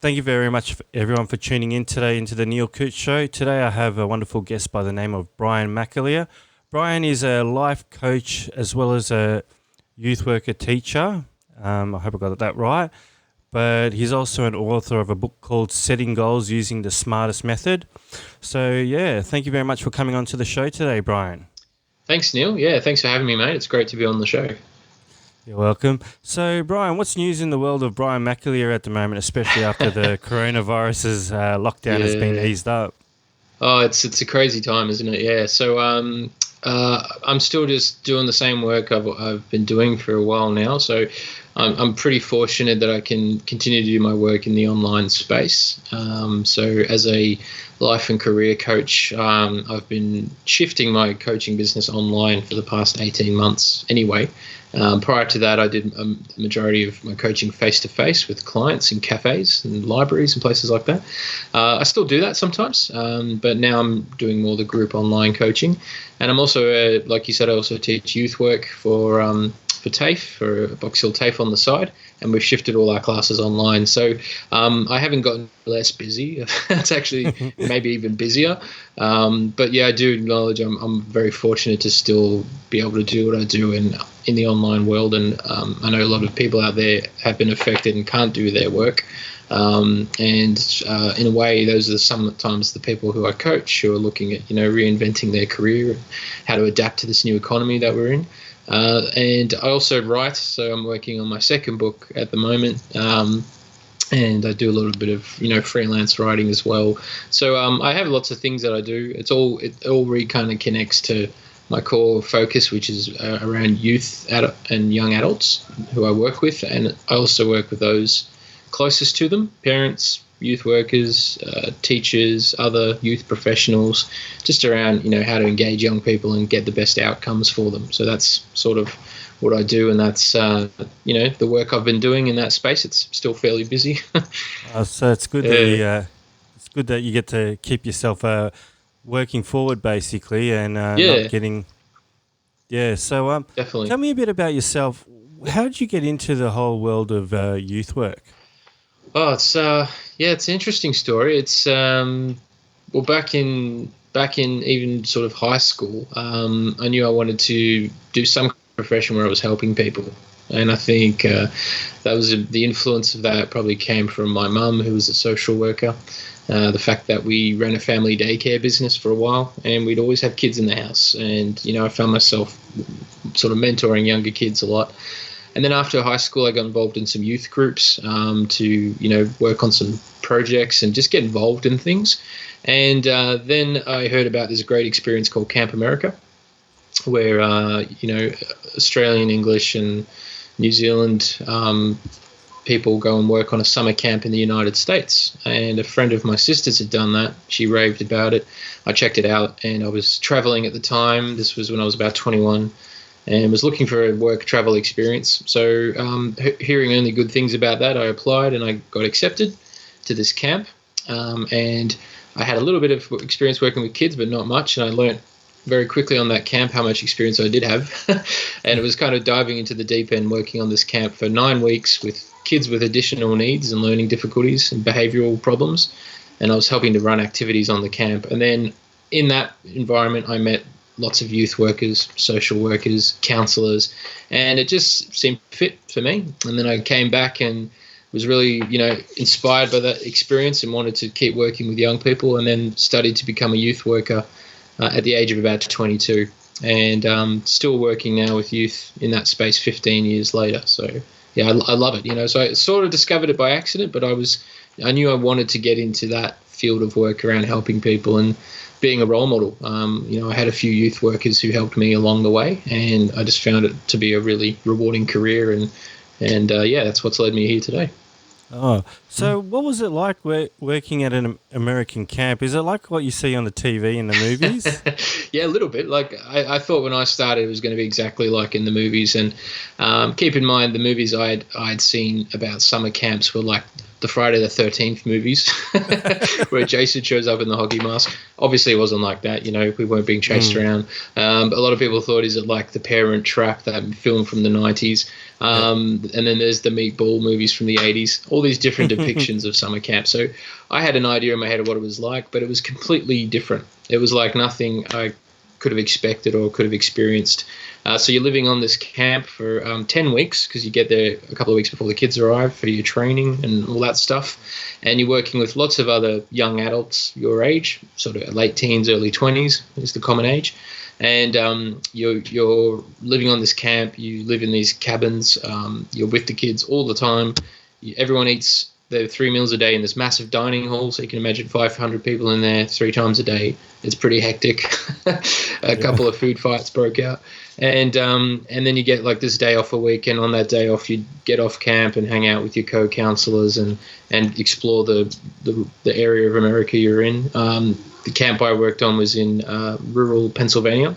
Thank you very much, everyone, for tuning in today into the Neil Coutts Show. Today, I have a wonderful guest by the name of Brian McAleer. Brian is a life coach as well as a youth worker teacher. I hope I got that right. But he's also an author of a book called Setting Goals Using the Smartest Method. So, yeah, thank you very much for coming on to the show today, Brian. Thanks, Neil. Yeah, thanks for having me, mate. It's great to be on the show. You're welcome. So, Brian, what's news in the world of Brian McAleer at the moment, especially after the coronavirus's lockdown has been Yeah. eased up? Oh, it's a crazy time, isn't it? Yeah. So I'm still just doing the same work I've been doing for a while now. So I'm pretty fortunate that I can continue to do my work in the online space. So as a life and career coach, I've been shifting my coaching business online for the past 18 months anyway. Prior to that, I did a majority of my coaching face-to-face with clients in cafes and libraries and places like that. I still do that sometimes, but now I'm doing more the group online coaching. And I'm also, like you said, I also teach youth work for TAFE, for Box Hill TAFE on the side, and we've shifted all our classes online. So I haven't gotten less busy. It's actually maybe even busier. But yeah, I do acknowledge I'm very fortunate to still be able to do what I do in the online world. And I know a lot of people out there have been affected and can't do their work. In a way, those are sometimes the people who I coach who are looking at, reinventing their career and how to adapt to this new economy that we're in. And I also write, so I'm working on my second book at the moment. And I do a little bit of, freelance writing as well. So I have lots of things that I do. It all kind of connects to my core focus, which is around youth and young adults who I work with. And I also work with those closest to them, parents, youth workers, teachers, other youth professionals, just around, how to engage young people and get the best outcomes for them. So that's sort of what I do, and that's, the work I've been doing in that space. It's still fairly busy. So it's good that Yeah, you get to keep yourself working forward, basically, and not yeah, getting. Yeah. So definitely. tell me a bit about yourself. How did you get into the whole world of youth work? Oh, it's an interesting story. It's well, back in even sort of high school, I knew I wanted to do some profession where I was helping people, and I think that was the influence of that probably came from my mum, who was a social worker. The fact that we ran a family daycare business for a while, and we'd always have kids in the house, and I found myself sort of mentoring younger kids a lot. And then after high school, I got involved in some youth groups to, work on some projects and just get involved in things. And then I heard about this great experience called Camp America, where, Australian, English, and New Zealand people go and work on a summer camp in the United States. And a friend of my sister's had done that. She raved about it. I checked it out, and I was traveling at the time. This was when I was about 21 and was looking for a work travel experience. So hearing only good things about that, I applied and I got accepted to this camp. And I had a little bit of experience working with kids, but not much. And I learnt very quickly on that camp how much experience I did have. And it was kind of diving into the deep end, working on this camp for 9 weeks with kids with additional needs and learning difficulties and behavioural problems. And I was helping to run activities on the camp. And then in that environment, I met lots of youth workers, social workers, counsellors, and it just seemed fit for me. And then I came back and was really, inspired by that experience and wanted to keep working with young people, and then studied to become a youth worker at the age of about 22, and still working now with youth in that space 15 years later. So yeah, I love it. So I sort of discovered it by accident, but I knew I wanted to get into that field of work around helping people and being a role model. I had a few youth workers who helped me along the way, and I just found it to be a really rewarding career. And that's what's led me here today. Oh, so what was it like working at an American camp? Is it like what you see on the TV in the movies? Yeah, a little bit. Like I thought when I started, it was going to be exactly like in the movies. And keep in mind, the movies I'd seen about summer camps were like the Friday the 13th movies where Jason shows up in the hockey mask. Obviously, it wasn't like that. We weren't being chased around. But a lot of people thought, is it like The Parent Trap, that film from the 90s? And then there's the Meatball movies from the 80s, all these different depictions of summer camp. So I had an idea in my head of what it was like, but it was completely different. It was like nothing I could have expected or could have experienced. So you're living on this camp for 10 weeks, because you get there a couple of weeks before the kids arrive for your training and all that stuff. And you're working with lots of other young adults your age, sort of late teens, early 20s is the common age. And you're living on this camp. You live in these cabins. You're with the kids all the time. Everyone eats their 3 meals a day in this massive dining hall. So you can imagine 500 people in there 3 times a day. It's pretty hectic. A couple of food fights broke out. And then you get like this day off a week, and on that day off you get off camp and hang out with your co-counselors and explore the area of America you're in. The camp I worked on was in rural Pennsylvania,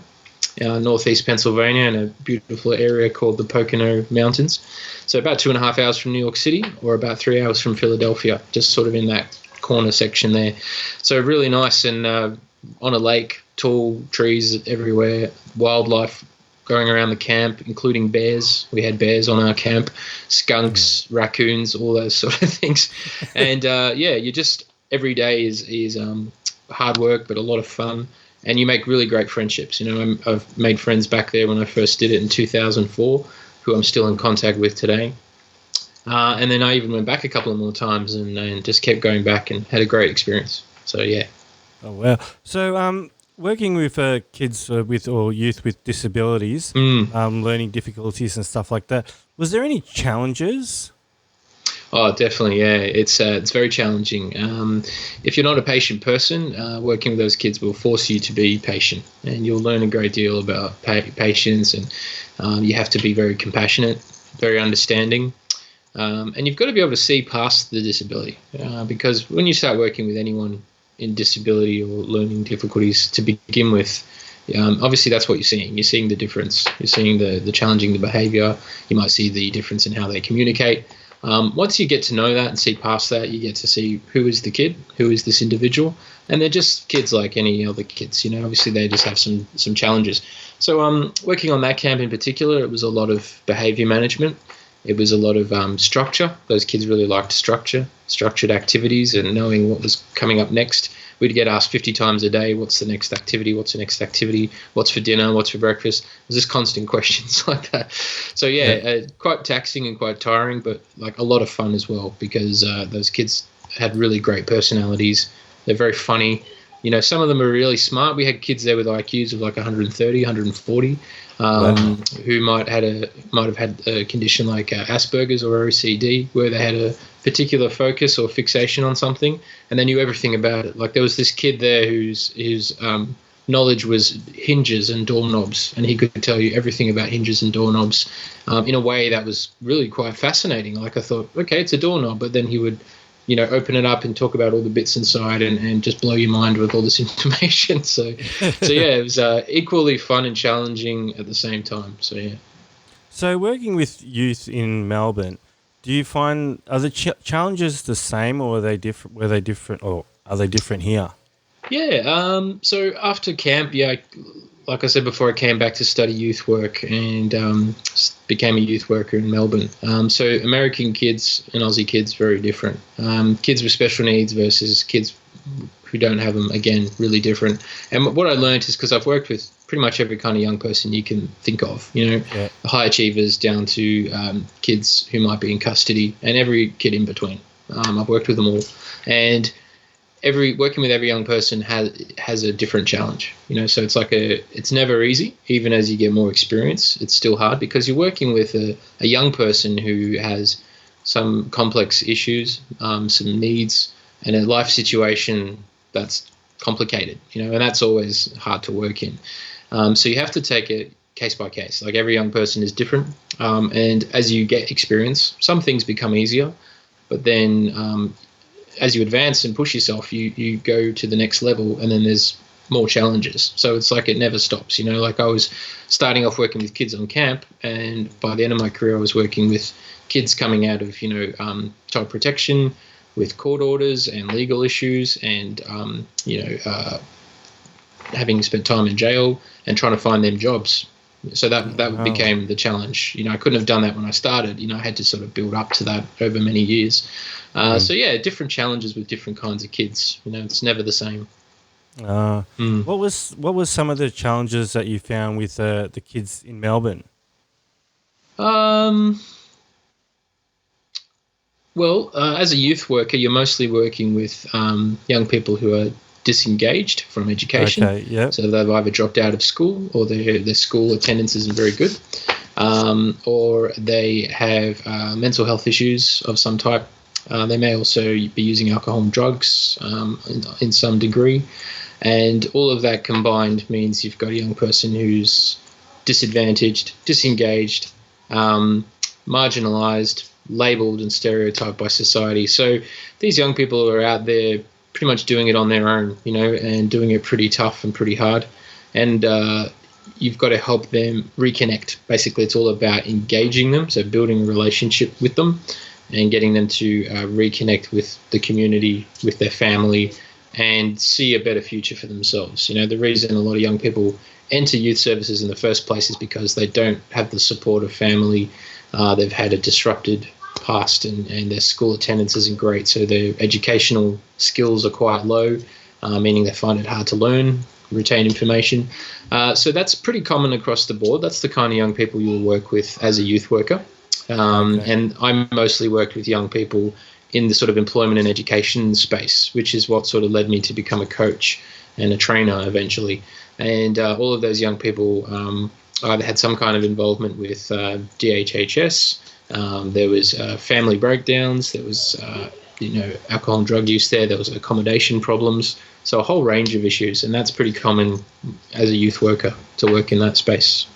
northeast Pennsylvania, in a beautiful area called the Pocono Mountains. So about 2.5 hours from New York City, or about 3 hours from Philadelphia, just sort of in that corner section there. So really nice, and on a lake, tall trees everywhere, wildlife going around the camp, including bears. We had bears on our camp, skunks, raccoons, all those sort of things. And you just, every day is hard work, but a lot of fun. And you make really great friendships. I've made friends back there when I first did it in 2004, who I'm still in contact with today. And then I even went back a couple of more times and just kept going back and had a great experience. So, yeah. Oh, wow. So, working with kids or youth with disabilities, learning difficulties and stuff like that, was there any challenges? Oh, definitely, yeah. It's very challenging. If you're not a patient person, working with those kids will force you to be patient, and you'll learn a great deal about patience, and you have to be very compassionate, very understanding, and you've got to be able to see past the disability, because when you start working with anyone in disability or learning difficulties to begin with, obviously that's what you're seeing. You're seeing the difference. You're seeing the challenging the behaviour. You might see the difference in how they communicate. Once you get to know that and see past that, you get to see who is the kid, who is this individual, and they're just kids like any other kids. Obviously they just have some challenges. So working on that camp in particular, it was a lot of behaviour management. It was a lot of structure. Those kids really liked structured activities, and knowing what was coming up next. We'd get asked 50 times a day, what's the next activity, what's the next activity, what's for dinner, what's for breakfast. There's just constant questions like that. So, quite taxing and quite tiring, but like a lot of fun as well, because those kids had really great personalities. They're very funny. Some of them are really smart. We had kids there with IQs of like 130, 140, who might have had a condition like Asperger's or OCD, where they had a particular focus or fixation on something, and they knew everything about it. Like there was this kid there whose knowledge was hinges and doorknobs, and he could tell you everything about hinges and doorknobs in a way that was really quite fascinating. Like I thought, okay, it's a doorknob, but then he would open it up and talk about all the bits inside and just blow your mind with all this information. So yeah, it was equally fun and challenging at the same time. So, yeah. So working with youth in Melbourne, do you find, are the challenges the same, or are they different? Were they different, or are they different here? Yeah. So after camp, like I said before, I came back to study youth work and became a youth worker in Melbourne. So American kids and Aussie kids, very different. Kids with special needs versus kids who don't have them, again, really different. And what I learned is, because I've worked with pretty much every kind of young person you can think of, the high achievers down to kids who might be in custody, and every kid in between. I've worked with them all. And working with every young person has a different challenge, so it's never easy. Even as you get more experience, it's still hard, because you're working with a young person who has some complex issues, some needs, and a life situation that's complicated, and that's always hard to work in. So you have to take it case by case. Like every young person is different, and as you get experience, some things become easier, but then as you advance and push yourself, you go to the next level, and then there's more challenges. So it's like it never stops. Like I was starting off working with kids on camp, and by the end of my career, I was working with kids coming out of child protection, with court orders and legal issues, and having spent time in jail and trying to find them jobs. So that became the challenge. I couldn't have done that when I started. I had to sort of build up to that over many years. So yeah, different challenges with different kinds of kids. It's never the same. What was some of the challenges that you found with the kids in Melbourne? Well, as a youth worker, you're mostly working with young people who are disengaged from education. Okay, yeah. So they've either dropped out of school, or their school attendance isn't very good, or they have mental health issues of some type. They may also be using alcohol and drugs in some degree. And all of that combined means you've got a young person who's disadvantaged, disengaged, marginalised, labelled and stereotyped by society. So these young people are out there pretty much doing it on their own, and doing it pretty tough and pretty hard. And you've got to help them reconnect. Basically, it's all about engaging them, so building a relationship with them and getting them to reconnect with the community, with their family, and see a better future for themselves. The reason a lot of young people enter youth services in the first place is because they don't have the support of family. They've had a disrupted past, and their school attendance isn't great, so their educational skills are quite low, meaning they find it hard to learn, retain information. So that's pretty common across the board. That's the kind of young people you will work with as a youth worker. And I mostly worked with young people in the sort of employment and education space, which is what sort of led me to become a coach and a trainer eventually. And all of those young people either had some kind of involvement with DHHS. There was family breakdowns. There was, alcohol and drug use there. There was accommodation problems. So a whole range of issues. And that's pretty common as a youth worker to work in that space.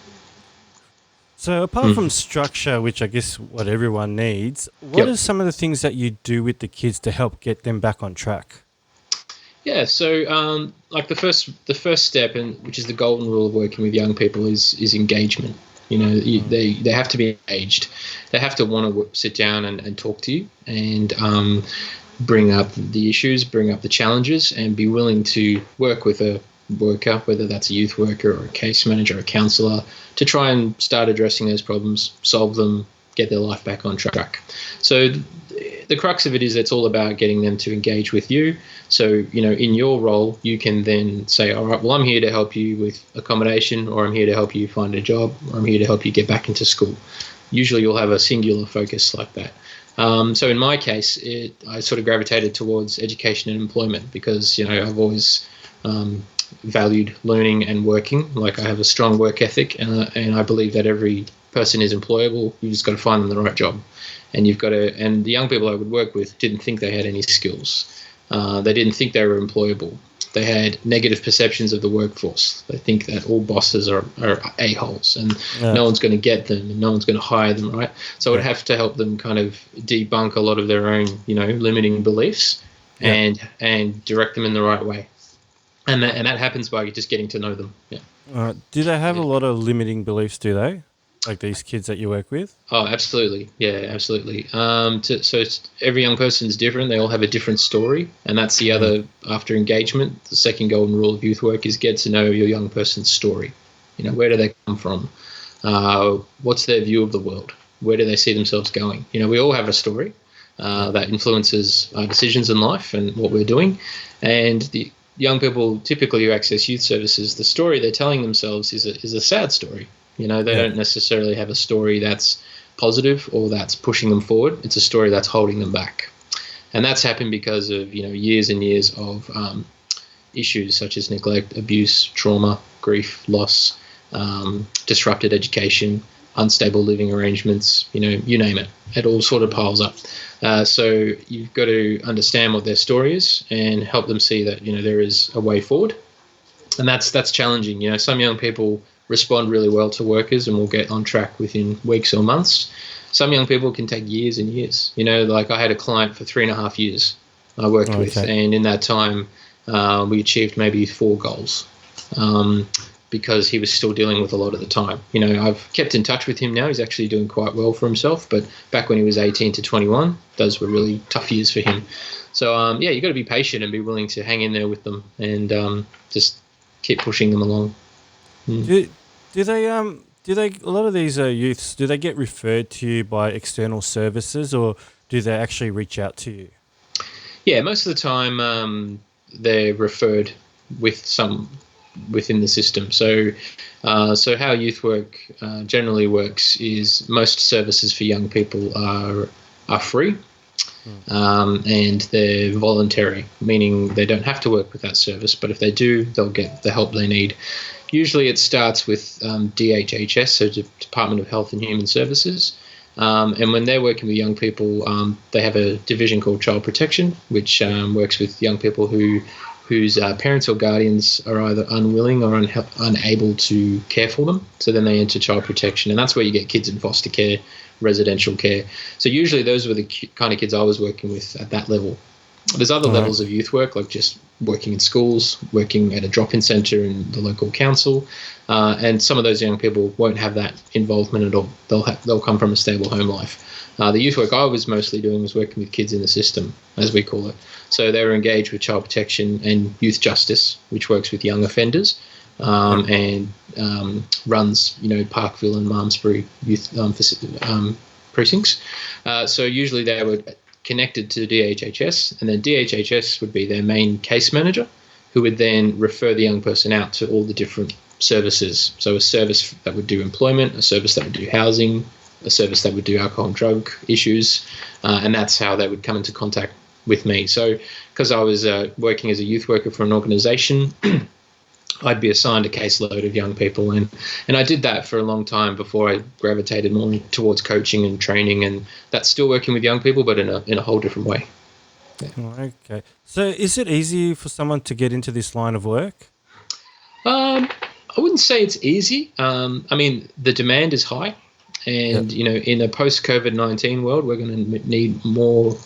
So apart from structure, which I guess what everyone needs, what are some of the things that you do with the kids to help get them back on track? Yeah, so like the first step, and which is the golden rule of working with young people, is engagement. They have to be engaged. They have to want to sit down and talk to you, and bring up the issues, bring up the challenges, and be willing to work with a worker, whether that's a youth worker or a case manager or a counsellor, to try and start addressing those problems, solve them, get their life back on track. So the crux of it is it's all about getting them to engage with you. So, in your role, you can then say, all right, well, I'm here to help you with accommodation, or I'm here to help you find a job, or I'm here to help you get back into school. Usually you'll have a singular focus like that. So in my case, I sort of gravitated towards education and employment because, I've always valued learning and working. Like, I have a strong work ethic, and I believe that every person is employable. You just got to find them the right job, and and the young people I would work with didn't think they had any skills. They didn't think they were employable. They had negative perceptions of the workforce. They think that all bosses are a-holes, and no one's going to get them, and no one's going to hire them, right? So I would have to help them kind of debunk a lot of their own, limiting beliefs, and direct them in the right way. And that happens by just getting to know them. Yeah. Do they have a lot of limiting beliefs, do they? Like these kids that you work with? Oh, absolutely. Yeah, absolutely. So every young person is different. They all have a different story. And that's the other, after engagement, the second golden rule of youth work is get to know your young person's story. Where do they come from? What's their view of the world? Where do they see themselves going? We all have a story that influences our decisions in life and what we're doing. And the young people typically who access youth services, the story they're telling themselves is a sad story. They don't necessarily have a story that's positive or that's pushing them forward. It's a story that's holding them back. And that's happened because of, years and years of issues such as neglect, abuse, trauma, grief, loss, disrupted education, unstable living arrangements, you name it. It all sort of piles up. So you've got to understand what their story is and help them see that, there is a way forward. And that's challenging. Some young people respond really well to workers and will get on track within weeks or months. Some young people can take years and years. Like I had a client for 3.5 years I worked with, and in that time we achieved maybe 4 goals. because he was still dealing with a lot at the time. I've kept in touch with him now. He's actually doing quite well for himself. But back when he was 18 to 21, those were really tough years for him. So, you got to be patient and be willing to hang in there with them and just keep pushing them along. Do they a lot of these youths, do they get referred to you by external services, or do they actually reach out to you? Yeah, most of the time they're referred with some within the system. So how youth work generally works is most services for young people are free, and they're voluntary, meaning they don't have to work with that service, but if they do, they'll get the help they need. Usually it starts with DHHS, so Department of Health and Human Services. And when they're working with young people, they have a division called Child Protection, which works with young people whose parents or guardians are either unwilling or unable to care for them. So then they enter Child Protection, and that's where you get kids in foster care, residential care. So usually those were the kind of kids I was working with at that level. There's other levels of youth work, like just working in schools, working at a drop-in centre in the local council, and some of those young people won't have that involvement at all. They'll come from a stable home life. The youth work I was mostly doing was working with kids in the system, as we call it. So they were engaged with child protection and youth justice, which works with young offenders, and runs Parkville and Malmesbury youth precincts. So usually they were connected to DHHS, and then DHHS would be their main case manager, who would then refer the young person out to all the different services. So a service that would do employment, a service that would do housing, a service that would do alcohol and drug issues, and that's how they would come into contact with me. So because I was working as a youth worker for an organisation, I'd be assigned a caseload of young people, and I did that for a long time before I gravitated more towards coaching and training, and that's still working with young people, but in a whole different way. Yeah. Okay. So is it easy for someone to get into this line of work? I wouldn't say it's easy. I mean, the demand is high, and in a post-COVID-19 world, we're going to need more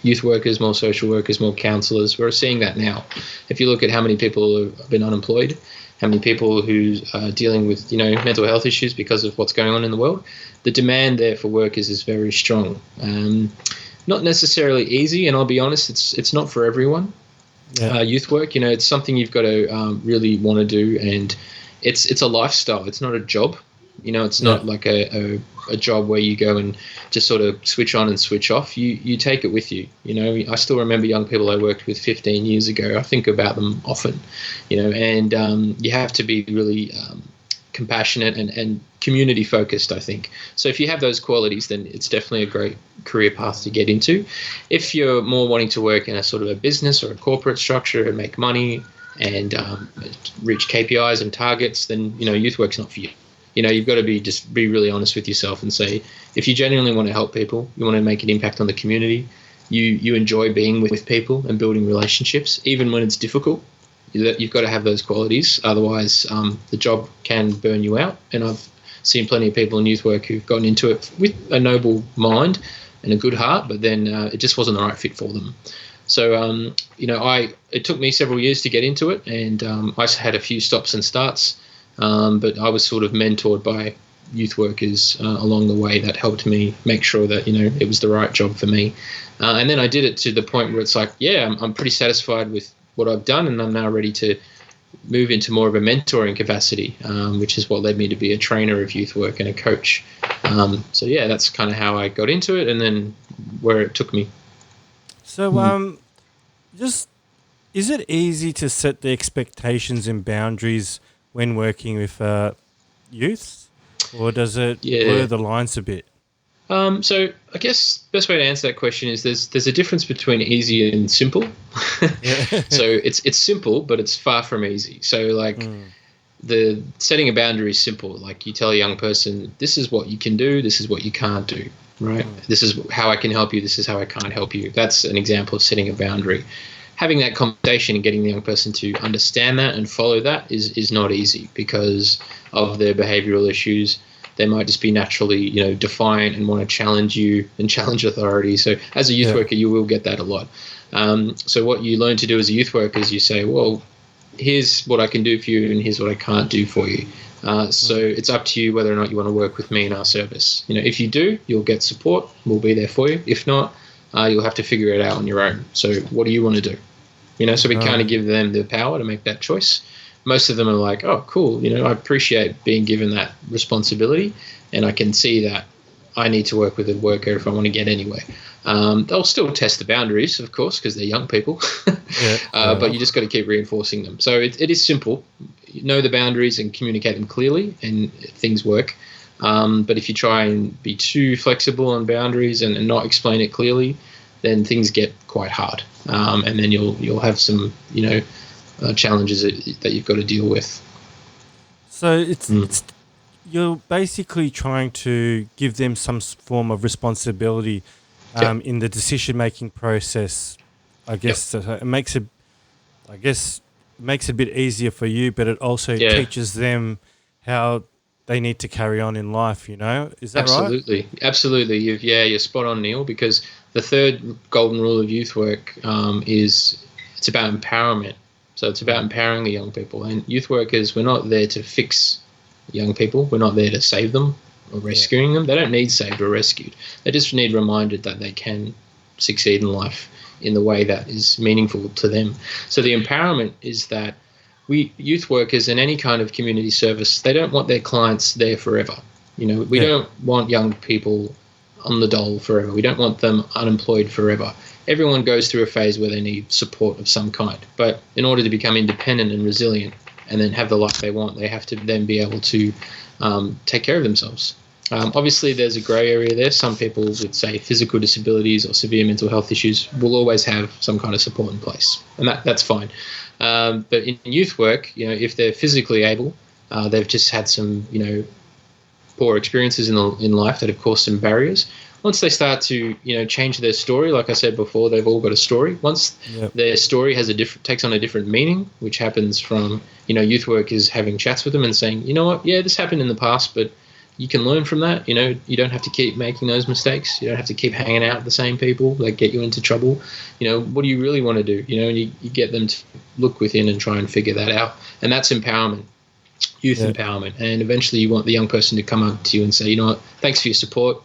youth workers, more social workers, more counsellors. We're seeing that now. If you look at how many people have been unemployed, how many people who are dealing with mental health issues because of what's going on in the world, the demand there for workers is very strong. Not necessarily easy, and I'll be honest, it's not for everyone. Yeah. Youth work, it's something you've got to really want to do, and it's a lifestyle. It's not a job. It's not like a job where you go and just sort of switch on and switch off. You take it with you. I still remember young people I worked with 15 years ago. I think about them often, and you have to be really compassionate and community focused, I think. So if you have those qualities, then it's definitely a great career path to get into. If you're more wanting to work in a sort of a business or a corporate structure and make money and reach KPIs and targets, then youth work's not for you. You've got to be really honest with yourself and say, if you genuinely want to help people, you want to make an impact on the community, you enjoy being with people and building relationships, even when it's difficult, you've got to have those qualities. Otherwise, the job can burn you out. And I've seen plenty of people in youth work who've gotten into it with a noble mind and a good heart, but then it just wasn't the right fit for them. So, it took me several years to get into it, and I had a few stops and starts. But I was sort of mentored by youth workers along the way that helped me make sure that, it was the right job for me. And then I did it to the point where it's like, I'm pretty satisfied with what I've done, and I'm now ready to move into more of a mentoring capacity, which is what led me to be a trainer of youth work and a coach. So, that's kind of how I got into it, and then where it took me. So is it easy to set the expectations and boundaries when working with youths, or does it blur the lines a bit? So I guess best way to answer that question is there's a difference between easy and simple. So it's simple, but it's far from easy. So the setting a boundary is simple. Like you tell a young person, this is what you can do, this is what you can't do, right? This is how I can help you, this is how I can't help you. That's an example of setting a boundary. Having that conversation and getting the young person to understand that and follow that is not easy because of their behavioural issues. They might just be naturally, defiant and want to challenge you and challenge authority. So as a youth worker, you will get that a lot. So what you learn to do as a youth worker is you say, well, here's what I can do for you and here's what I can't do for you. So it's up to you whether or not you want to work with me in our service. If you do, you'll get support. We'll be there for you. If not, you'll have to figure it out on your own. So what do you want to do? So we kind of give them the power to make that choice. Most of them are like, oh, cool. I appreciate being given that responsibility, and I can see that I need to work with a worker if I want to get anywhere. They'll still test the boundaries, of course, because they're young people, but you just got to keep reinforcing them. So it is simple. Know the boundaries and communicate them clearly, and things work. But if you try and be too flexible on boundaries and not explain it clearly, then things get quite hard, and then you'll have some challenges that you've got to deal with. So it's you're basically trying to give them some form of responsibility in the decision-making process. I guess it makes it a bit easier for you, but it also teaches them how they need to carry on in life. Is that right? Absolutely. You're spot on, Neil. Because the third golden rule of youth work is it's about empowerment. So it's about empowering the young people. And youth workers, we're not there to fix young people. We're not there to save them or rescuing them. They don't need saved or rescued. They just need reminded that they can succeed in life in the way that is meaningful to them. So the empowerment is that we youth workers in any kind of community service, they don't want their clients there forever. We don't want young people on the dole forever. We don't want them unemployed forever. Everyone goes through a phase where they need support of some kind. But in order to become independent and resilient and then have the life they want, they have to then be able to take care of themselves. Obviously, there's a grey area there. Some people would say physical disabilities or severe mental health issues will always have some kind of support in place, and that's fine. But in youth work, if they're physically able, they've just had some, poor experiences in life that have caused some barriers. Once they start to, change their story, like I said before, they've all got a story. Once their story takes on a different meaning, which happens from, youth workers having chats with them and saying, you know what, this happened in the past, but you can learn from that. You don't have to keep making those mistakes. You don't have to keep hanging out with the same people that get you into trouble. What do you really want to do? And you get them to look within and try and figure that out. And that's empowerment. Youth empowerment. And eventually you want the young person to come up to you and say, you know what, thanks for your support.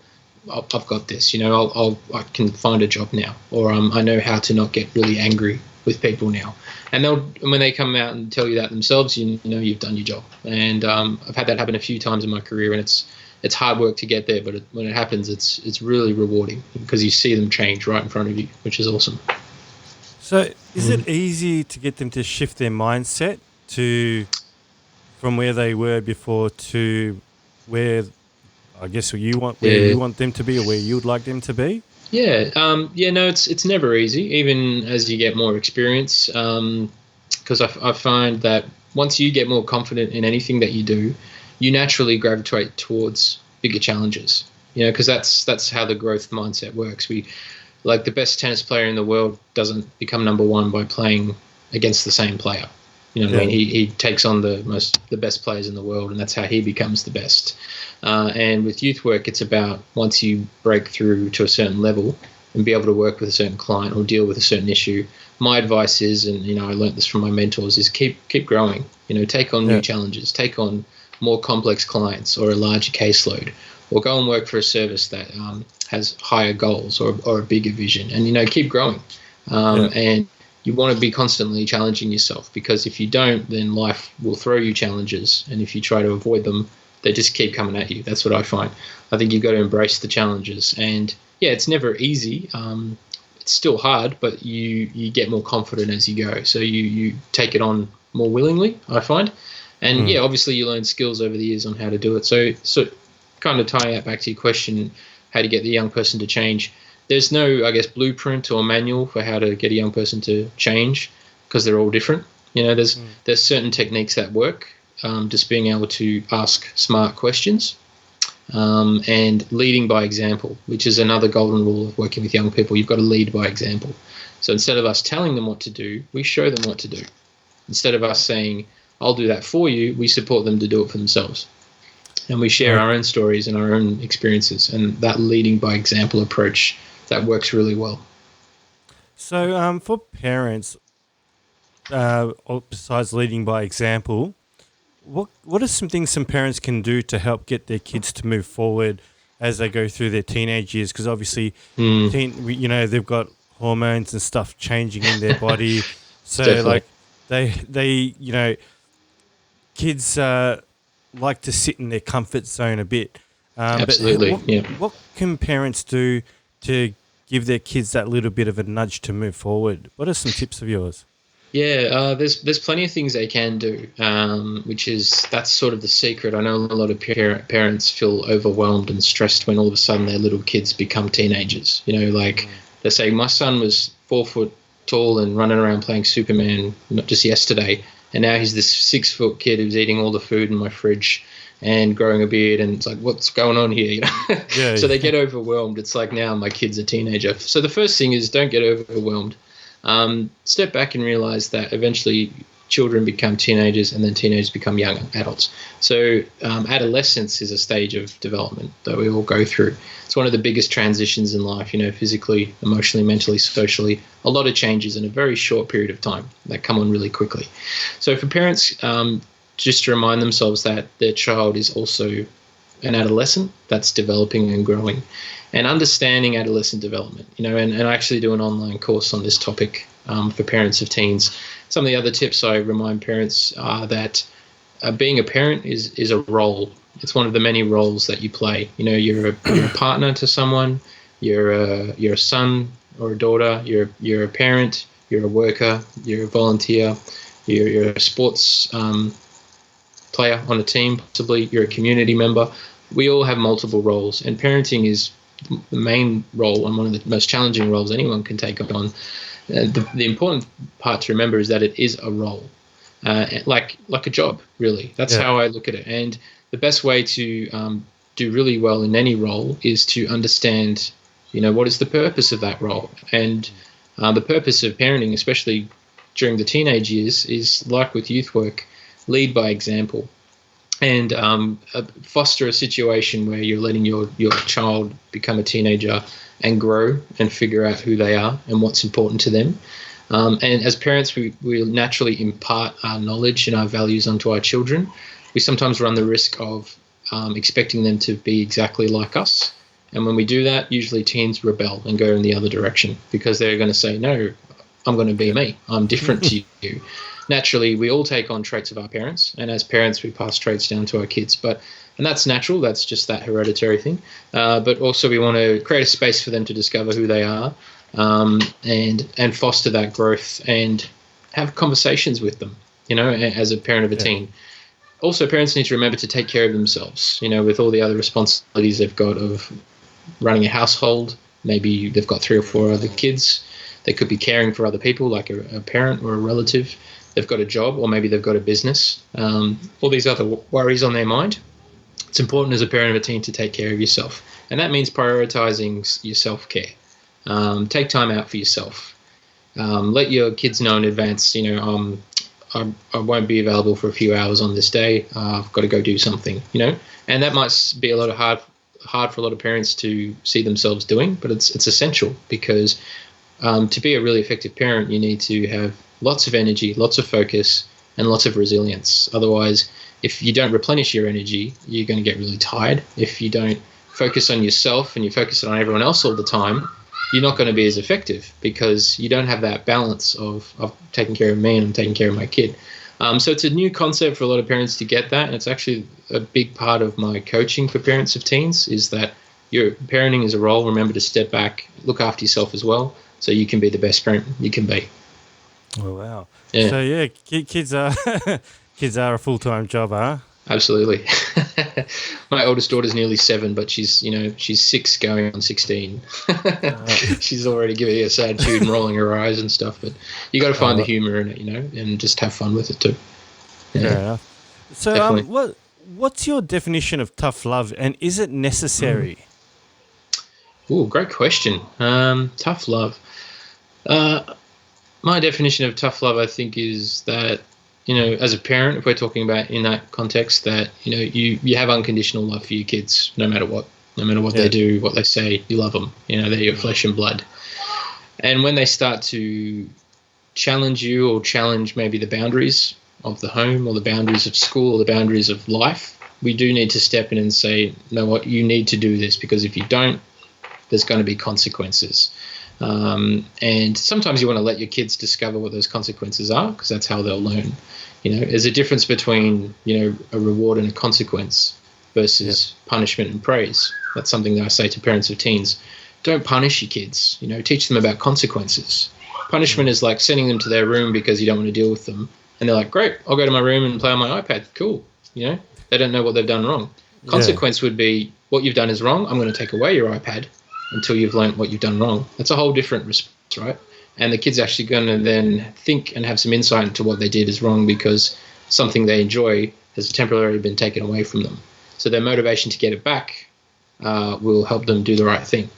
I've got this, I can find a job now, or I know how to not get really angry with people now. And when they come out and tell you that themselves, you've done your job. And I've had that happen a few times in my career, and it's hard work to get there, but when it happens, it's really rewarding because you see them change right in front of you, which is awesome. So is it easy to get them to shift their mindset from where they were before to where I guess you want them to be, or where you would like them to be? No, it's never easy, even as you get more experience, because I find that once you get more confident in anything that you do, you naturally gravitate towards bigger challenges, because that's how the growth mindset works. The best tennis player in the world doesn't become number one by playing against the same player. What I mean? He takes on the best players in the world, and that's how he becomes the best. And with youth work, it's about once you break through to a certain level and be able to work with a certain client or deal with a certain issue, my advice is, and I learned this from my mentors, is keep growing. Take on new challenges, take on more complex clients or a larger caseload, or go and work for a service that has higher goals or a bigger vision, and keep growing. And you want to be constantly challenging yourself, because if you don't, then life will throw you challenges, and if you try to avoid them, they just keep coming at you. That's what I find. I think you've got to embrace the challenges, and it's never easy. It's still hard, but you get more confident as you go. So you take it on more willingly, I find. And obviously you learn skills over the years on how to do it. So kind of tying that back to your question, how to get the young person to change. There's no, I guess, blueprint or manual for how to get a young person to change, because they're all different. There's certain techniques that work. Just being able to ask smart questions, and leading by example, which is another golden rule of working with young people. You've got to lead by example. So instead of us telling them what to do, we show them what to do. Instead of us saying, I'll do that for you, we support them to do it for themselves. And we share our own stories and our own experiences, and that leading by example approach, that works really well. So for parents, besides leading by example, what are some things some parents can do to help get their kids to move forward as they go through their teenage years? Because obviously, Mm, they've got hormones and stuff changing in their body, so definitely. like they kids like to sit in their comfort zone a bit. But Absolutely. Yeah. what can parents do to give their kids that little bit of a nudge to move forward? What are some tips of yours? Yeah, there's plenty of things they can do, that's sort of the secret. I know a lot of parents feel overwhelmed and stressed when all of a sudden their little kids become teenagers. Like they say, my son was 4 foot tall and running around playing Superman not just yesterday, and now he's this 6 foot kid who's eating all the food in my fridge and growing a beard, and it's like, what's going on here? Yeah, So they get overwhelmed. It's like, now my kid's a teenager. So the first thing is, don't get overwhelmed. Step back and realize that eventually children become teenagers and then teenagers become young adults. So adolescence is a stage of development that we all go through. It's one of the biggest transitions in life, physically, emotionally, mentally, socially, a lot of changes in a very short period of time that come on really quickly. So for parents, just to remind themselves that their child is also an adolescent that's developing and growing, and understanding adolescent development, and I actually do an online course on this topic for parents of teens. Some of the other tips I remind parents are that being a parent is a role. It's one of the many roles that you play. You're a partner to someone, you're a son or a daughter, you're a parent, you're a worker, you're a volunteer, you're a sports player on a team, possibly you're a community member. We all have multiple roles, and parenting is the main role and one of the most challenging roles anyone can take up on. The important part to remember is that it is a role, like a job, really. That's yeah, how I look at it. And the best way to do really well in any role is to understand, what is the purpose of that role. And the purpose of parenting, especially during the teenage years, is like with youth work, lead by example. And foster a situation where you're letting your child become a teenager and grow and figure out who they are and what's important to them. And as parents, we naturally impart our knowledge and our values onto our children. We sometimes run the risk of expecting them to be exactly like us. And when we do that, usually teens rebel and go in the other direction because they're going to say, no, I'm going to be me. I'm different to you. Naturally, we all take on traits of our parents, and as parents, we pass traits down to our kids. And that's natural. That's just that hereditary thing. But also, we want to create a space for them to discover who they are, and foster that growth and have conversations with them. As a parent of a teen. Also, parents need to remember to take care of themselves. With all the other responsibilities they've got of running a household. Maybe they've got 3 or 4 other kids. They could be caring for other people, like a parent or a relative. They've got a job, or maybe they've got a business. All these other worries on their mind. It's important as a parent of a teen to take care of yourself. And that means prioritizing your self-care. Take time out for yourself. Let your kids know in advance, I won't be available for a few hours on this day. I've got to go do something, And that might be a lot of hard for a lot of parents to see themselves doing, but it's essential because to be a really effective parent, you need to have lots of energy, lots of focus, and lots of resilience. Otherwise, if you don't replenish your energy, you're going to get really tired. If you don't focus on yourself and you focus on everyone else all the time, you're not going to be as effective because you don't have that balance of taking care of me and I'm taking care of my kid. So it's a new concept for a lot of parents to get that, and it's actually a big part of my coaching for parents of teens is that your parenting is a role. Remember to step back, look after yourself as well, so you can be the best parent you can be. Oh wow! Yeah. So yeah, kids are kids are a full-time job, huh? Absolutely. My oldest daughter's nearly 7, but she's 6 going on 16. She's already giving us attitude and rolling her eyes and stuff, but you got to find the humor in it, and just have fun with it too. Yeah, Fair enough. So definitely. what's your definition of tough love, and is it necessary? Ooh, great question. Tough love. My definition of tough love, I think, is that, as a parent, if we're talking about in that context, that, you have unconditional love for your kids, no matter what they do, what they say, you love them. They're your flesh and blood. And when they start to challenge you or challenge maybe the boundaries of the home or the boundaries of school or the boundaries of life, we do need to step in and say, no, what, you need to do this, because if you don't, there's going to be consequences. And sometimes you want to let your kids discover what those consequences are, because that's how they'll learn. There's a difference between, a reward and a consequence versus punishment and praise. That's something that I say to parents of teens. Don't punish your kids, teach them about consequences. Punishment is like sending them to their room because you don't want to deal with them. And they're like, great, I'll go to my room and play on my iPad. Cool. They don't know what they've done wrong. Consequence would be, what you've done is wrong. I'm going to take away your iPad until you've learned what you've done wrong. That's a whole different response, right? And the kid's actually going to then think and have some insight into what they did is wrong, because something they enjoy has temporarily been taken away from them. So their motivation to get it back will help them do the right thing.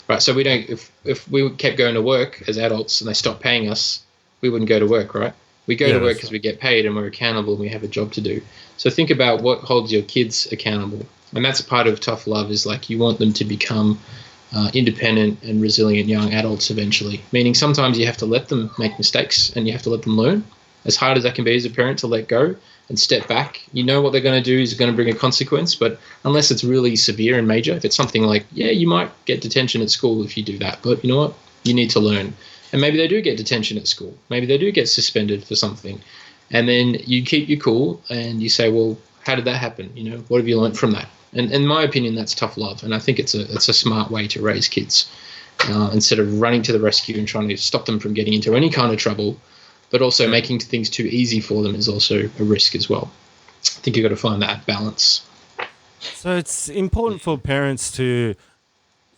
Right, so we don't. If we kept going to work as adults and they stopped paying us, we wouldn't go to work, right? We go to work because we get paid and we're accountable and we have a job to do. So think about what holds your kids accountable, and that's part of tough love. Is like you want them to become independent and resilient young adults eventually. Meaning sometimes you have to let them make mistakes and you have to let them learn. As hard as that can be as a parent to let go and step back, what they're going to do is going to bring a consequence, but unless it's really severe and major, if it's something like, you might get detention at school if you do that, but you know what? You need to learn. And maybe they do get detention at school. Maybe they do get suspended for something. And then you keep your cool and you say, well, how did that happen? What have you learned from that? And in my opinion, that's tough love. And I think it's a smart way to raise kids instead of running to the rescue and trying to stop them from getting into any kind of trouble. But also making things too easy for them is also a risk as well. I think you've got to find that balance. So it's important for parents to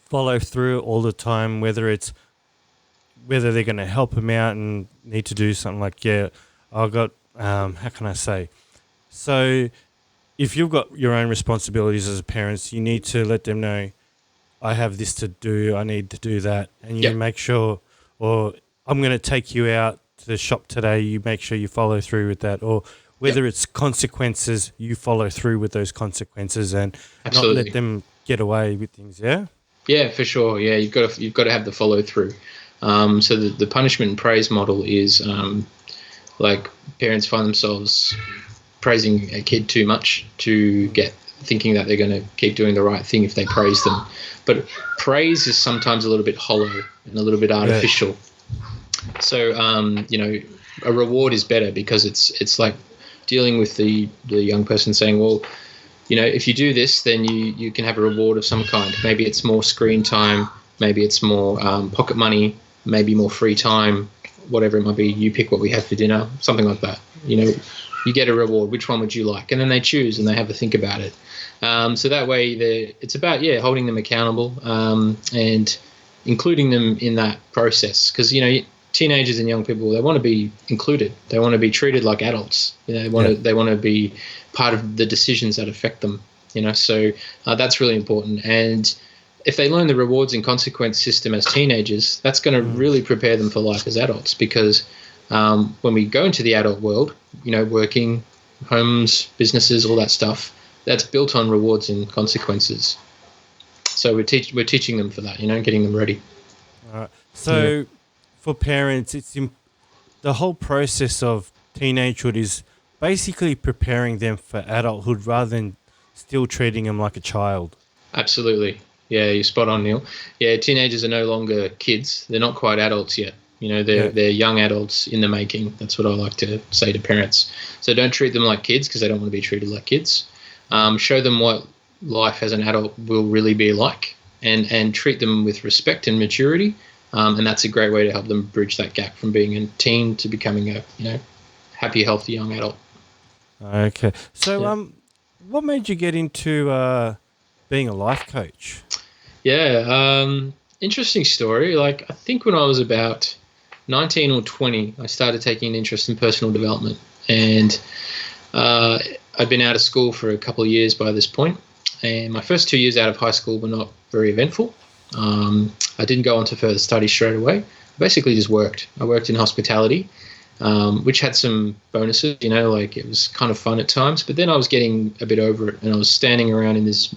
follow through all the time, whether they're going to help them out and need to do something like, I've got, how can I say? So if you've got your own responsibilities as parents, you need to let them know, I have this to do, I need to do that. And you make sure, or I'm going to take you out to the shop today, you make sure you follow through with that, or whether it's consequences, you follow through with those consequences and not let them get away with things. Yeah, for sure. You've got to have the follow through. So the punishment and praise model is like parents find themselves praising a kid too much to get thinking that they're going to keep doing the right thing if they praise them. But praise is sometimes a little bit hollow and a little bit artificial. So, a reward is better because it's like dealing with the young person saying, well, if you do this, then you can have a reward of some kind. Maybe it's more screen time, maybe it's more pocket money, maybe more free time, whatever it might be. You pick what we have for dinner, something like that. You get a reward. Which one would you like? And then they choose and they have to think about it. So that way it's about, holding them accountable and including them in that process. Because, teenagers and young people, they want to be included. They want to be treated like adults. They want to be part of the decisions that affect them. So that's really important. And if they learn the rewards and consequence system as teenagers, that's going to really prepare them for life as adults. Because when we go into the adult world, working, homes, businesses, all that stuff, that's built on rewards and consequences. So we're teaching them for that, getting them ready. All right. So for parents, it's the whole process of teenagehood is basically preparing them for adulthood rather than still treating them like a child. Absolutely. Yeah, you're spot on, Neil. Yeah, teenagers are no longer kids. They're not quite adults yet. They're young adults in the making. That's what I like to say to parents. So don't treat them like kids because they don't want to be treated like kids. Show them what life as an adult will really be like and treat them with respect and maturity. And that's a great way to help them bridge that gap from being a teen to becoming a happy, healthy young adult. Okay. So what made you get into being a life coach? Interesting story. Like I think when I was about 19 or 20, I started taking an interest in personal development. And I'd been out of school for a couple of years by this point. And my first 2 years out of high school were not very eventful. I didn't go on to further studies straight away. I basically just worked. I worked in hospitality, which had some bonuses, like it was kind of fun at times. But then I was getting a bit over it, and I was standing around in this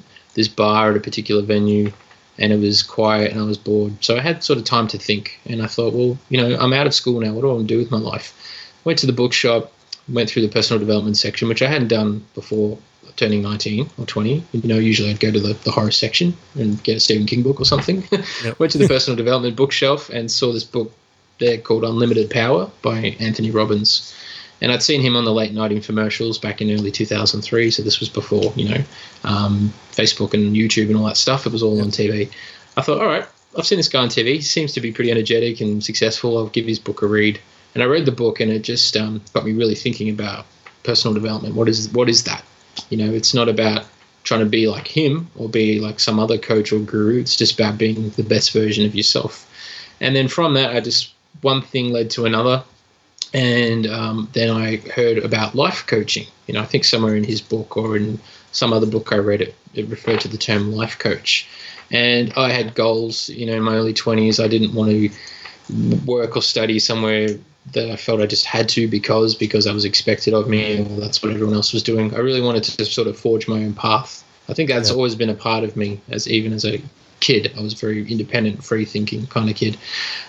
bar at a particular venue, and it was quiet and I was bored. So I had sort of time to think, and I thought, well, I'm out of school now. What do I want to do with my life? Went to the bookshop, went through the personal development section, which I hadn't done before turning 19 or 20. Usually I'd go to the horror section and get a Stephen King book or something. Yep. Went to the personal development bookshelf and saw this book there called Unlimited Power by Anthony Robbins. And I'd seen him on the late night infomercials back in early 2003. So this was before, Facebook and YouTube and all that stuff. It was all on TV. I thought, all right, I've seen this guy on TV. He seems to be pretty energetic and successful. I'll give his book a read. And I read the book, and it just got me really thinking about personal development. What is that? It's not about trying to be like him or be like some other coach or guru. It's just about being the best version of yourself. And then from that, one thing led to another. And then I heard about life coaching. I think somewhere in his book or in some other book I read, it referred to the term life coach. And I had goals, in my early 20s. I didn't want to work or study somewhere that I felt I just had to because I was expected of me, or that's what everyone else was doing. I really wanted to sort of forge my own path. I think that's always been a part of me, even as a kid. I was a very independent, free-thinking kind of kid.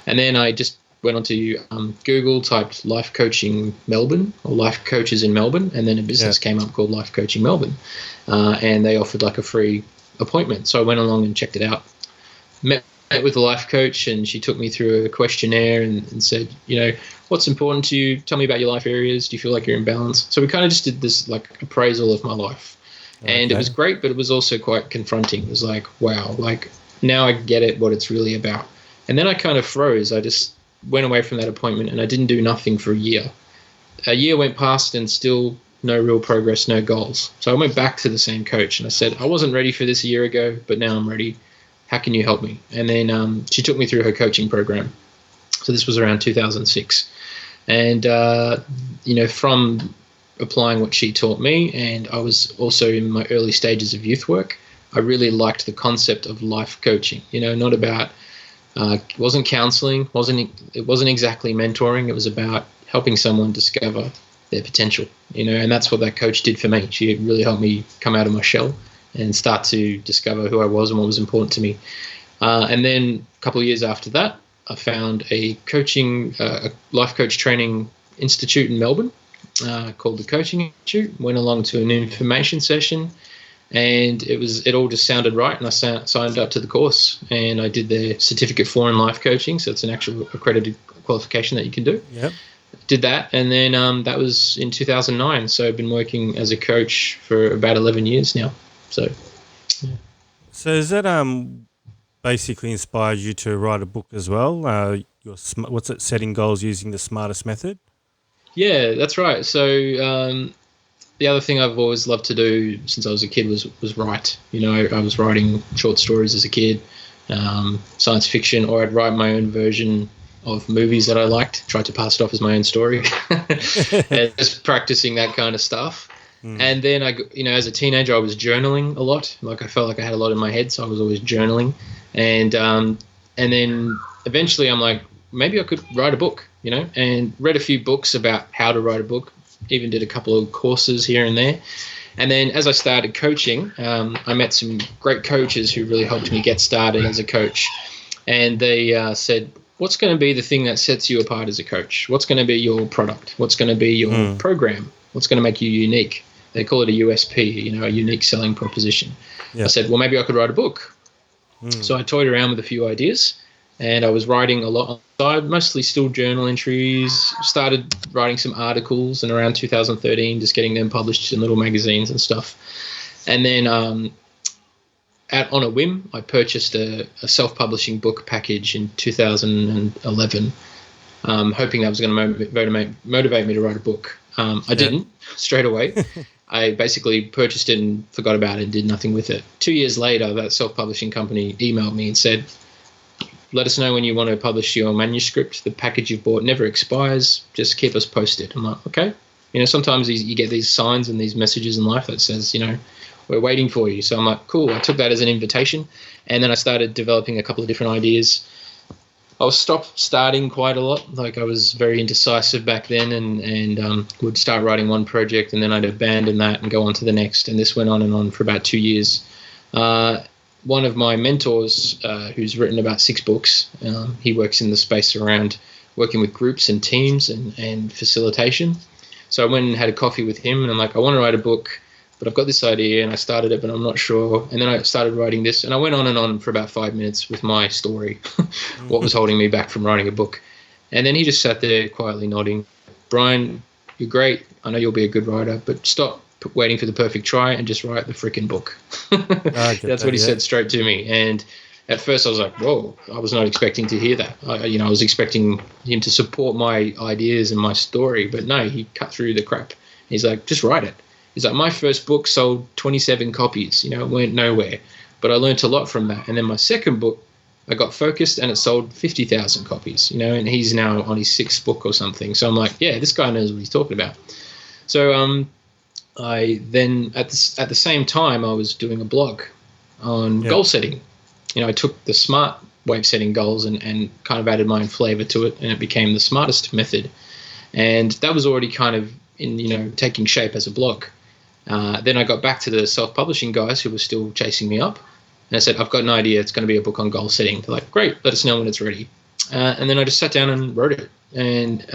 And then I just went onto Google, typed life coaching Melbourne or life coaches in Melbourne, and then a business came up called Life Coaching Melbourne, and they offered like a free appointment. So I went along and checked it out. Met with a life coach, and she took me through a questionnaire and said, what's important to you? Tell me about your life areas. Do you feel like you're in balance? So we kind of just did this like appraisal of my life. And it was great, but it was also quite confronting. It was like, wow, like now I get it, what it's really about. And then I kind of froze. I just went away from that appointment and I didn't do nothing for a year. A year went past and still no real progress, no goals. So I went back to the same coach and I said, I wasn't ready for this a year ago, but now I'm ready. How can you help me? And then she took me through her coaching program. So this was around 2006. And, from applying what she taught me, and I was also in my early stages of youth work, I really liked the concept of life coaching, not about, it wasn't counseling, it wasn't exactly mentoring. It was about helping someone discover their potential, and that's what that coach did for me. She really helped me come out of my shell and start to discover who I was and what was important to me. And then a couple of years after that, I found a life coach training institute in Melbourne called the Coaching Institute. Went along to an information session, and it all just sounded right. And I signed up to the course, and I did their certificate 4 in life coaching. So it's an actual accredited qualification that you can do. Yep. Did that, and then that was in 2009. So I've been working as a coach for about 11 years now. So is that basically inspired you to write a book as well? What's it? Setting goals using the smartest method. Yeah, that's right. So the other thing I've always loved to do since I was a kid was write. I was writing short stories as a kid, science fiction, or I'd write my own version of movies that I liked, tried to pass it off as my own story, and just practicing that kind of stuff. And then as a teenager, I was journaling a lot. Like I felt like I had a lot in my head, so I was always journaling. And then eventually I'm like, maybe I could write a book, and read a few books about how to write a book, even did a couple of courses here and there. And then as I started coaching, I met some great coaches who really helped me get started as a coach. And they said, what's going to be the thing that sets you apart as a coach? What's going to be your product? What's going to be your program? What's going to make you unique? They call it a USP, a unique selling proposition. Yep. I said, well, maybe I could write a book. So I toyed around with a few ideas, and I was writing a lot on the side, mostly still journal entries, started writing some articles, and around 2013, just getting them published in little magazines and stuff. And then on a whim, I purchased a self-publishing book package in 2011, hoping that was going to motivate me to write a book. I didn't straight away. I basically purchased it and forgot about it and did nothing with it. 2 years later, that self-publishing company emailed me and said, let us know when you want to publish your manuscript. The package you've bought never expires. Just keep us posted. I'm like, okay. Sometimes you get these signs and these messages in life that says, we're waiting for you. So I'm like, cool. I took that as an invitation. And then I started developing a couple of different ideas. I was starting quite a lot. Like I was very indecisive back then and would start writing one project and then I'd abandon that and go on to the next. And this went on and on for about 2 years. one of my mentors, who's written about 6 books, he works in the space around working with groups and teams and facilitation. So I went and had a coffee with him, and I'm like, I want to write a book, but I've got this idea, and I started it, but I'm not sure. And then I started writing this, and I went on and on for about 5 minutes with my story, what was holding me back from writing a book. And then he just sat there quietly nodding. Brian, you're great. I know you'll be a good writer, but stop waiting for the perfect try and just write the freaking book. That's what he said straight to me. And at first I was like, whoa, I was not expecting to hear that. I was expecting him to support my ideas and my story, but no, he cut through the crap. He's like, just write it. He's like, my first book sold 27 copies. It went nowhere, but I learned a lot from that. And then my second book, I got focused and it sold 50,000 copies, and he's now on his 6th book or something. So I'm like, yeah, this guy knows what he's talking about. So I then, at the same time, I was doing a blog on goal setting. I took the smart way of setting goals and kind of added my own flavor to it, and it became the smartest method. And that was already kind of taking shape as a blog. Then I got back to the self-publishing guys who were still chasing me up. And I said, I've got an idea. It's going to be a book on goal setting. They're like, great, let us know when it's ready. And then I just sat down and wrote it. And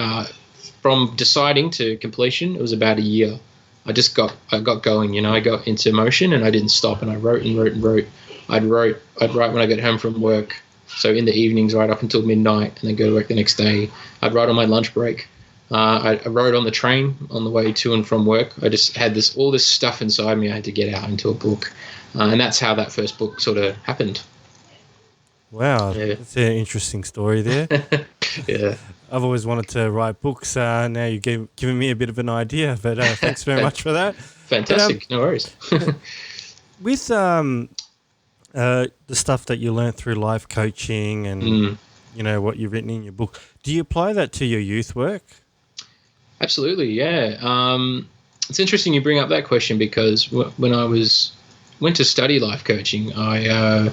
from deciding to completion, it was about a year. I got going, I got into motion, and I didn't stop. And I wrote and wrote and wrote. I'd write when I got home from work. So in the evenings, right up until midnight, and then go to work the next day. I'd write on my lunch break. I wrote on the train on the way to and from work. I just had all this stuff inside me I had to get out into a book. And that's how that first book sort of happened. Wow, that's an interesting story there. Yeah. I've always wanted to write books. Now you've given me a bit of an idea, but thanks very much for that. Fantastic, no worries. With the stuff that you learned through life coaching and what you've written in your book, do you apply that to your youth work? Absolutely, yeah. It's interesting you bring up that question, because when I went to study life coaching, I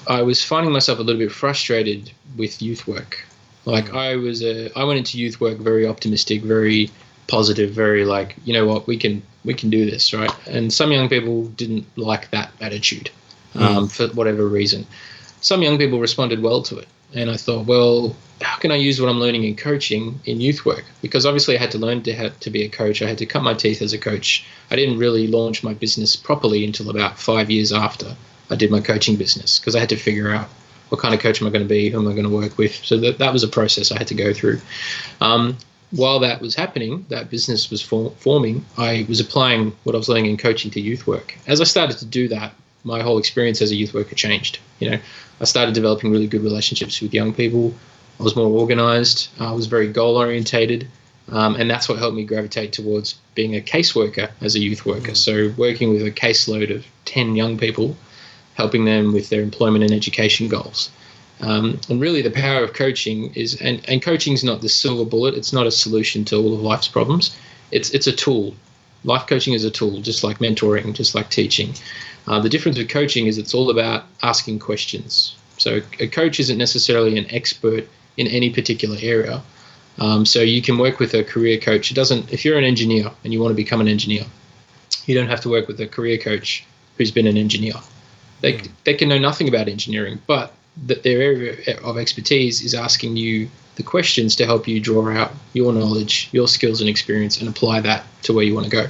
was finding myself a little bit frustrated with youth work. Like I went into youth work very optimistic, very positive, very like, you know what, we can do this, right? And some young people didn't like that attitude for whatever reason. Some young people responded well to it. And I thought, well, how can I use what I'm learning in coaching in youth work? Because obviously I had to learn to be a coach. I had to cut my teeth as a coach. I didn't really launch my business properly until about 5 years after I did my coaching business, because I had to figure out what kind of coach am I going to be, who am I going to work with. So that was a process I had to go through. While that was happening, that business was forming, I was applying what I was learning in coaching to youth work. As I started to do that, my whole experience as a youth worker changed. I started developing really good relationships with young people. I was more organized. I was very goal-orientated. And that's what helped me gravitate towards being a caseworker as a youth worker. So working with a caseload of 10 young people, helping them with their employment and education goals. And really the power of coaching is, and coaching is not the silver bullet. It's not a solution to all of life's problems. It's a tool. Life coaching is a tool, just like mentoring, just like teaching. The difference with coaching is it's all about asking questions. So a coach isn't necessarily an expert in any particular area. So you can work with a career coach. If you're an engineer and you want to become an engineer, you don't have to work with a career coach who's been an engineer. They can know nothing about engineering, but their area of expertise is asking you the questions to help you draw out your knowledge, your skills and experience, and apply that to where you want to go.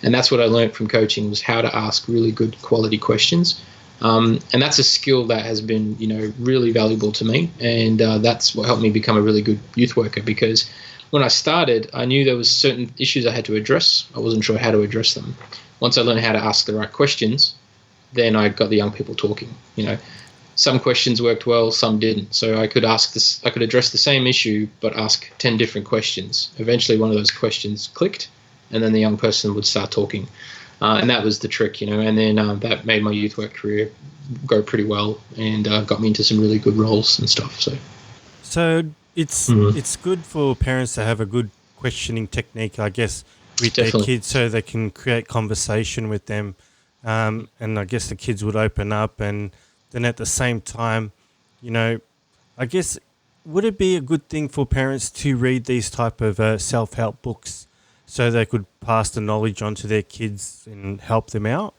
And that's what I learned from coaching, was how to ask really good quality questions. And that's a skill that has been, really valuable to me. And that's what helped me become a really good youth worker, because when I started, I knew there was certain issues I had to address. I wasn't sure how to address them. Once I learned how to ask the right questions, then I got the young people talking. Some questions worked well, some didn't. So I could address the same issue, but ask 10 different questions. Eventually one of those questions clicked, and then the young person would start talking. And that was the trick, and then that made my youth work career go pretty well, and got me into some really good roles and stuff. So it's good for parents to have a good questioning technique, I guess, with their kids, so they can create conversation with them. And I guess the kids would open up, and then at the same time, I guess, would it be a good thing for parents to read these type of self-help books so they could pass the knowledge on to their kids and help them out?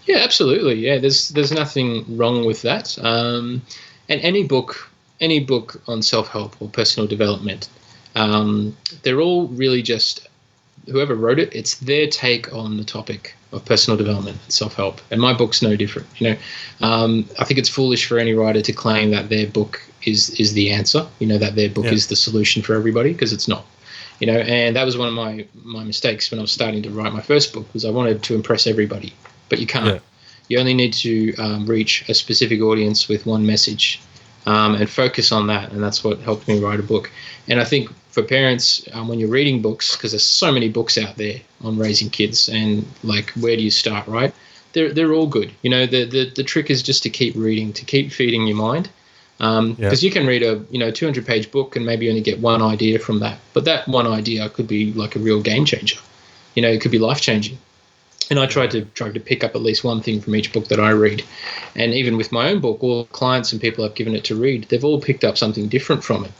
Yeah, absolutely. Yeah, there's nothing wrong with that. And any book on self help or personal development, they're all really just whoever wrote it. It's their take on the topic of personal development and self help. And my book's no different. I think it's foolish for any writer to claim that their book is the answer. That their book is the solution for everybody, because it's not. And that was one of my mistakes when I was starting to write my first book, was I wanted to impress everybody, but you can't. Yeah. You only need to reach a specific audience with one message, and focus on that. And that's what helped me write a book. And I think for parents, when you're reading books, because there's so many books out there on raising kids, and like, where do you start, right? They're all good. The trick is just to keep reading, to keep feeding your mind. Because you can read a 200-page book and maybe only get one idea from that, but that one idea could be like a real game changer. It could be life changing. And I try to pick up at least one thing from each book that I read. And even with my own book, all clients and people I've given it to read, they've all picked up something different from it.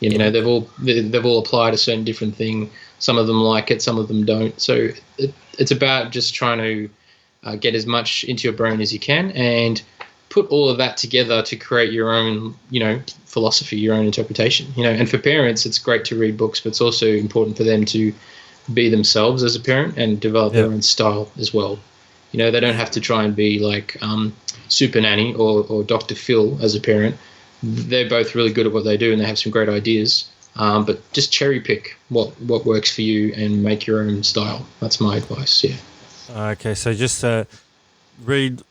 They've all applied a certain different thing. Some of them like it, some of them don't. So it's about just trying to get as much into your brain as you can, and put all of that together to create your own, philosophy, your own interpretation. And for parents, it's great to read books, but it's also important for them to be themselves as a parent and develop their own style as well. They don't have to try and be like Super Nanny or Dr. Phil as a parent. They're both really good at what they do, and they have some great ideas. But just cherry pick what works for you and make your own style. That's my advice. Yeah. Okay, so just read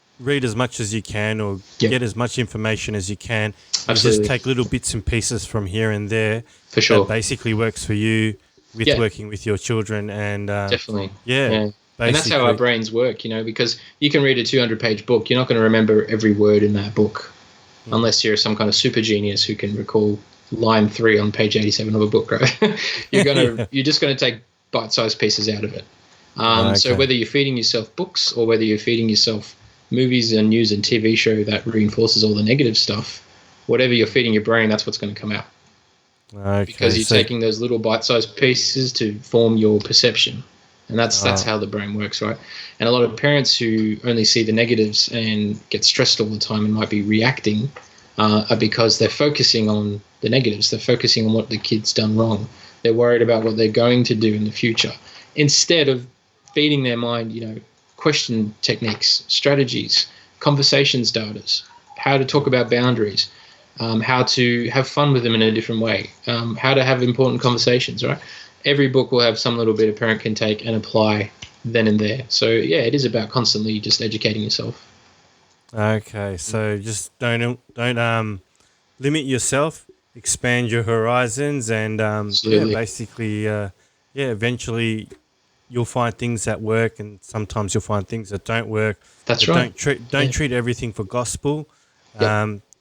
as much as you can, or get as much information as you can. Absolutely. Just take little bits and pieces from here and there. For sure. That basically works for you with working with your children. And definitely. Yeah. And that's how our brains work, because you can read a 200-page book. You're not going to remember every word in that book unless you're some kind of super genius who can recall line 3 on page 87 of a book, right? You're just going to take bite-sized pieces out of it. So whether you're feeding yourself books or whether you're feeding yourself movies and news and TV show that reinforces all the negative stuff, whatever you're feeding your brain, that's what's going to come out. Okay, because you're taking those little bite-sized pieces to form your perception. And that's how the brain works, right? And a lot of parents who only see the negatives and get stressed all the time and might be reacting are because they're focusing on the negatives. They're focusing on what the kid's done wrong. They're worried about what they're going to do in the future, instead of feeding their mind, question techniques, strategies, conversation starters, how to talk about boundaries, how to have fun with them in a different way, how to have important conversations, right? Every book will have some little bit a parent can take and apply then and there. So, it is about constantly just educating yourself. Okay, so just don't limit yourself, expand your horizons, and basically, eventually you'll find things that work, and sometimes you'll find things that don't work. That's right. Don't treat everything for gospel.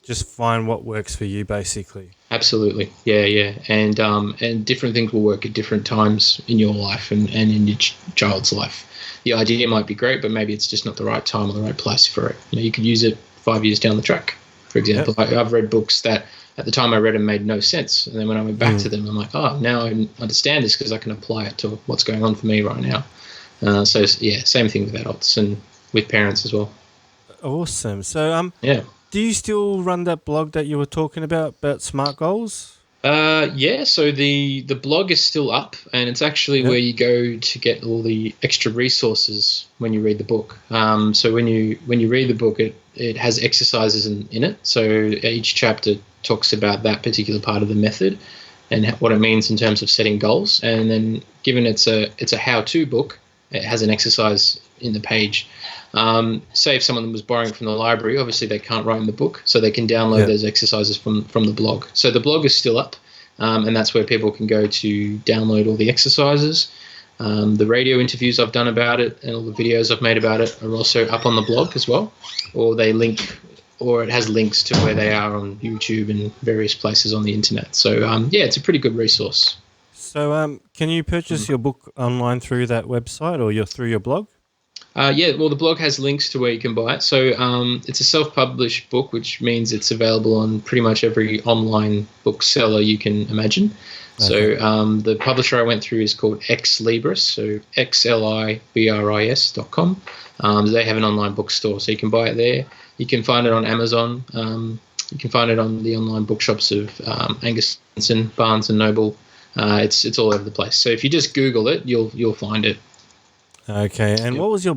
Just find what works for you, basically. Absolutely. Yeah. And different things will work at different times in your life and in your child's life. The idea might be great, but maybe it's just not the right time or the right place for it. You could use it 5 years down the track, for example. Yep. I've read books that at the time I read them made no sense. And then when I went back to them, I'm like, now I understand this because I can apply it to what's going on for me right now. Same thing with adults and with parents as well. Awesome. So, do you still run that blog that you were talking about SMART goals? So the blog is still up, and it's actually where you go to get all the extra resources when you read the book. So when you read the book, it has exercises in it. So each chapter talks about that particular part of the method and what it means in terms of setting goals. And then, given it's a how-to book, it has an exercise in the page. Say if someone was borrowing from the library, obviously they can't write in the book, so they can download those exercises from the blog. So the blog is still up, and that's where people can go to download all the exercises. The radio interviews I've done about it and all the videos I've made about it are also up on the blog as well, or it has links to where they are on YouTube and various places on the internet. So it's a pretty good resource. So can you purchase your book online through that website or through your blog? Yeah, well, the blog has links to where you can buy it. So it's a self-published book, which means it's available on pretty much every online bookseller you can imagine. Okay. So the publisher I went through is called Ex Libris, so xlibris.com. They have an online bookstore, so you can buy it there. You can find it on Amazon. You can find it on the online bookshops of Angus Jensen, Barnes and Noble. It's all over the place. So if you just Google it, you'll find it. Okay. And Yep. what was your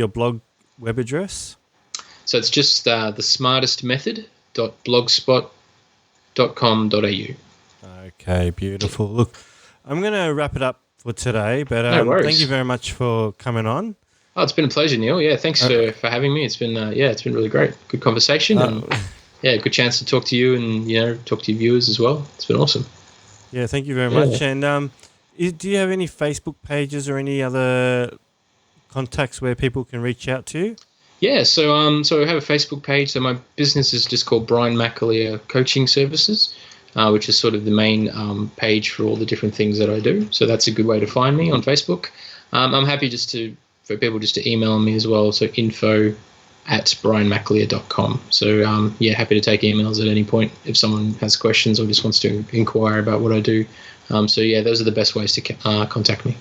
blog web address? So it's just thesmartestmethod.blogspot.com.au. Okay, beautiful. Look, I'm going to wrap it up for today, but No worries. thank you very much for coming on. Oh, it's been a pleasure, Neil. Yeah, thanks for having me. It's been it's been really great. Good conversation, and good chance to talk to you and talk to your viewers as well. It's been awesome. Yeah, thank you very much. And do you have any Facebook pages or any other contacts where people can reach out to you? Yeah, so I have a Facebook page. So my business is just called Brian McAleer Coaching Services, which is sort of the main page for all the different things that I do. So that's a good way to find me on Facebook. I'm happy for people just to email me as well. So info@brianmcaleer.com. So happy to take emails at any point if someone has questions or just wants to inquire about what I do. Those are the best ways to contact me.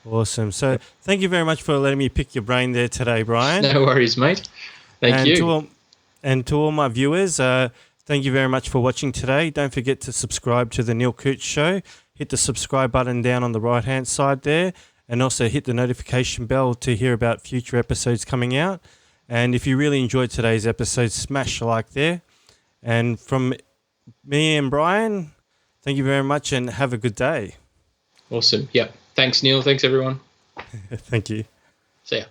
Awesome. So thank you very much for letting me pick your brain there today, Brian. No worries, mate. Thank you. To all my viewers, thank you very much for watching today. Don't forget to subscribe to the Neil Coutts Show. Hit the subscribe button down on the right-hand side there, and also hit the notification bell to hear about future episodes coming out. And if you really enjoyed today's episode, smash a like there. And from me and Brian, thank you very much and have a good day. Awesome. Yep. Thanks, Neil. Thanks, everyone. Thank you. See ya.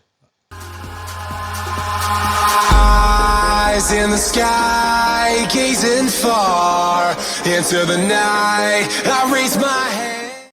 Eyes in the sky, gazing far into the night. I raise my hand.